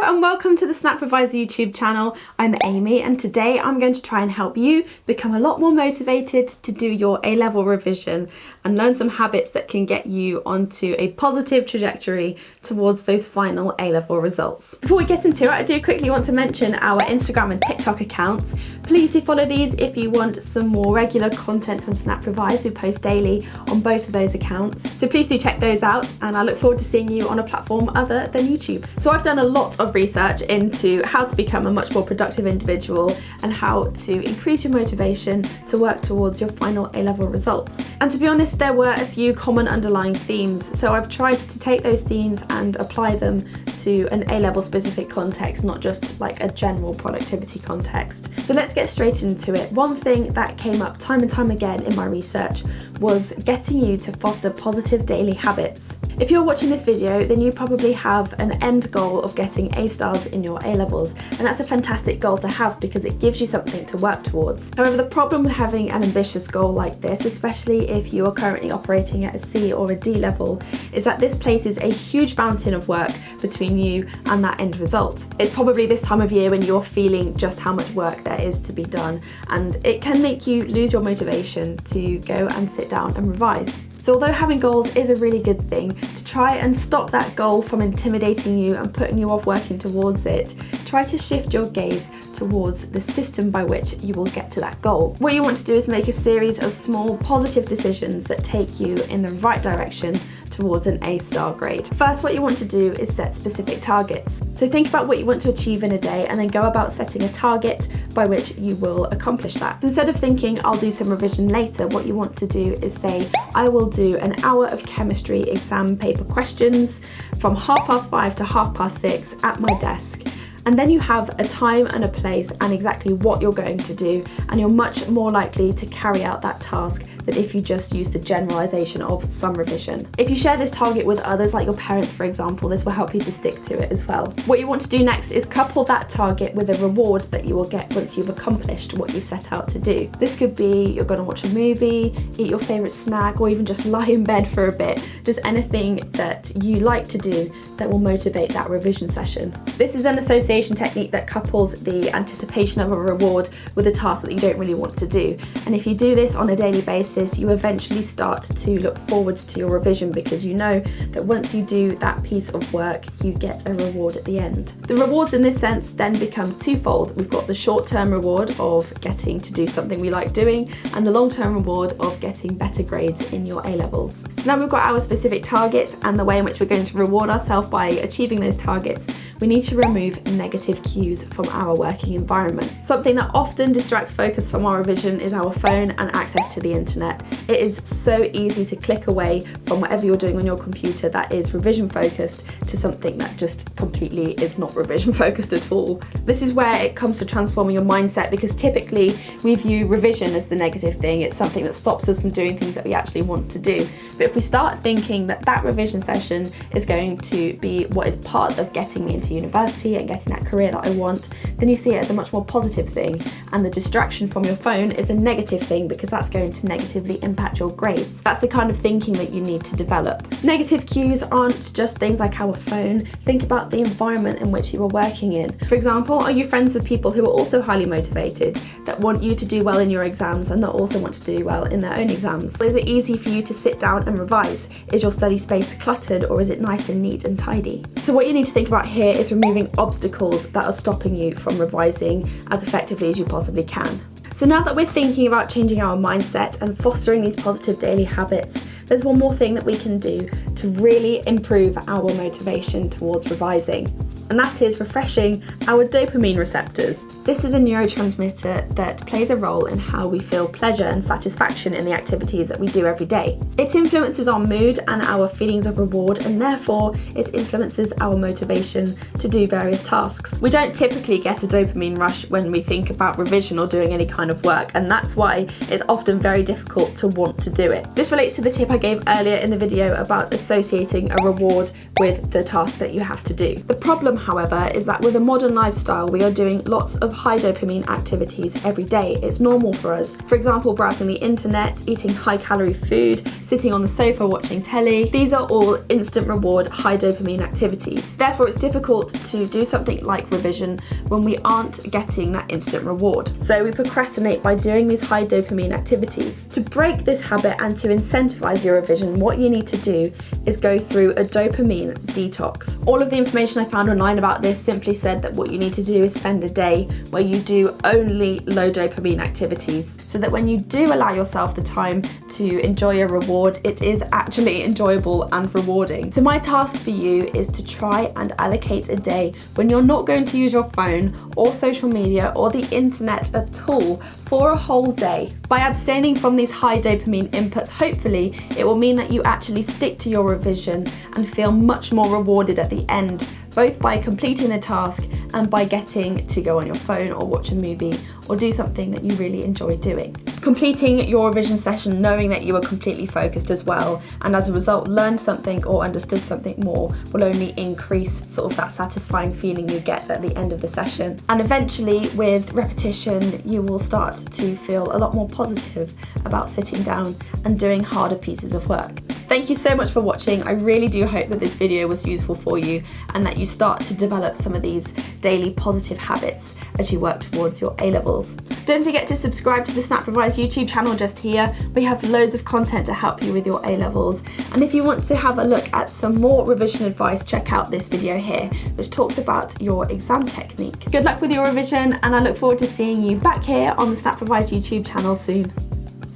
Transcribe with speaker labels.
Speaker 1: and welcome to the Snap Revise YouTube channel. I'm Amy and today I'm going to try and help you become a lot more motivated to do your A-level revision and learn some habits that can get you onto a positive trajectory towards those final A-level results. Before we get into it, I do quickly want to mention our Instagram and TikTok accounts. Please do follow these if you want some more regular content from Snap Revise. We post daily on both of those accounts. So please do check those out and I look forward to seeing you on a platform other than YouTube. So I've done a lot of research into how to become a much more productive individual and how to increase your motivation to work towards your final A-level results. And to be honest, there were a few common underlying themes. So I've tried to take those themes and apply them to an A-level specific context, not just like a general productivity context. So let's get straight into it. One thing that came up time and time again in my research was getting you to foster positive daily habits. If you're watching this video, then you probably have an end goal of getting A stars in your A-levels, and that's a fantastic goal to have because it gives you something to work towards. However, the problem with having an ambitious goal like this, especially if you are currently operating at a C or a D level, is that this places a huge mountain of work between you and that end result. It's probably this time of year when you're feeling just how much work there is to be done, and it can make you lose your motivation to go and sit down and revise. So although having goals is a really good thing, to try and stop that goal from intimidating you and putting you off working towards it, try to shift your gaze towards the system by which you will get to that goal. What you want to do is make a series of small positive decisions that take you in the right direction towards an A-star grade. First, what you want to do is set specific targets. So think about what you want to achieve in a day and then go about setting a target by which you will accomplish that. So instead of thinking, I'll do some revision later, what you want to do is say, I will do an hour of chemistry exam paper questions from 5:30 to 6:30 at my desk. And then you have a time and a place and exactly what you're going to do, and you're much more likely to carry out that task than if you just use the generalization of some revision. If you share this target with others, like your parents for example, this will help you to stick to it as well. What you want to do next is couple that target with a reward that you will get once you've accomplished what you've set out to do. This could be you're going to watch a movie, eat your favourite snack, or even just lie in bed for a bit. Just anything that you like to do that will motivate that revision session. This is an association technique that couples the anticipation of a reward with a task that you don't really want to do. And if you do this on a daily basis, you eventually start to look forward to your revision because you know that once you do that piece of work, you get a reward at the end. The rewards in this sense then become twofold. We've got the short-term reward of getting to do something we like doing and the long-term reward of getting better grades in your A-levels. So now we've got our specific targets and the way in which we're going to reward ourselves by achieving those targets, we need to remove negative cues from our working environment. Something that often distracts focus from our revision is our phone and access to the internet. It is so easy to click away from whatever you're doing on your computer that is revision focused to something that just completely is not revision focused at all. This is where it comes to transforming your mindset, because typically we view revision as the negative thing. It's something that stops us from doing things that we actually want to do. But if we start thinking that that revision session is going to be what is part of getting me into university and getting that career that I want, then you see it as a much more positive thing, and the distraction from your phone is a negative thing because that's going to negatively impact your grades. That's the kind of thinking that you need to develop. Negative cues aren't just things like our phone. Think about the environment in which you are working in. For example, are you friends with people who are also highly motivated, that want you to do well in your exams and that also want to do well in their own exams? Is it easy for you to sit down and revise? Is your study space cluttered, or is it nice and neat and tidy? So what you need to think about here is removing obstacles that are stopping you from revising as effectively as you possibly can. So now that we're thinking about changing our mindset and fostering these positive daily habits, there's one more thing that we can do to really improve our motivation towards revising, and that is refreshing our dopamine receptors. This is a neurotransmitter that plays a role in how we feel pleasure and satisfaction in the activities that we do every day. It influences our mood and our feelings of reward, and therefore it influences our motivation to do various tasks. We don't typically get a dopamine rush when we think about revision or doing any kind kind of work, and that's why it's often very difficult to want to do it. This relates to the tip I gave earlier in the video about associating a reward with the task that you have to do. The problem, however, is that with a modern lifestyle, we are doing lots of high dopamine activities every day. It's normal for us. For example, browsing the internet, eating high-calorie food, sitting on the sofa watching telly. These are all instant reward, high dopamine activities. Therefore, it's difficult to do something like revision when we aren't getting that instant reward. So we procrastinate by doing these high dopamine activities. To break this habit and to incentivize your revision, what you need to do is go through a dopamine detox. All of the information I found online about this simply said that what you need to do is spend a day where you do only low dopamine activities, so that when you do allow yourself the time to enjoy a reward, it is actually enjoyable and rewarding. So my task for you is to try and allocate a day when you're not going to use your phone or social media or the internet at all for a whole day. By abstaining from these high dopamine inputs, hopefully it will mean that you actually stick to your revision and feel much more rewarded at the end, both by completing the task and by getting to go on your phone or watch a movie or do something that you really enjoy doing. Completing your revision session knowing that you were completely focused as well, and as a result learned something or understood something more, will only increase sort of that satisfying feeling you get at the end of the session. And eventually, with repetition, you will start to feel a lot more positive about sitting down and doing harder pieces of work. Thank you so much for watching. I really do hope that this video was useful for you and that you start to develop some of these daily positive habits as you work towards your A-levels. Don't forget to subscribe to the Snap Revise YouTube channel just here. We have loads of content to help you with your A-levels. And if you want to have a look at some more revision advice, check out this video here, which talks about your exam technique. Good luck with your revision, and I look forward to seeing you back here on the Snap Revise YouTube channel soon.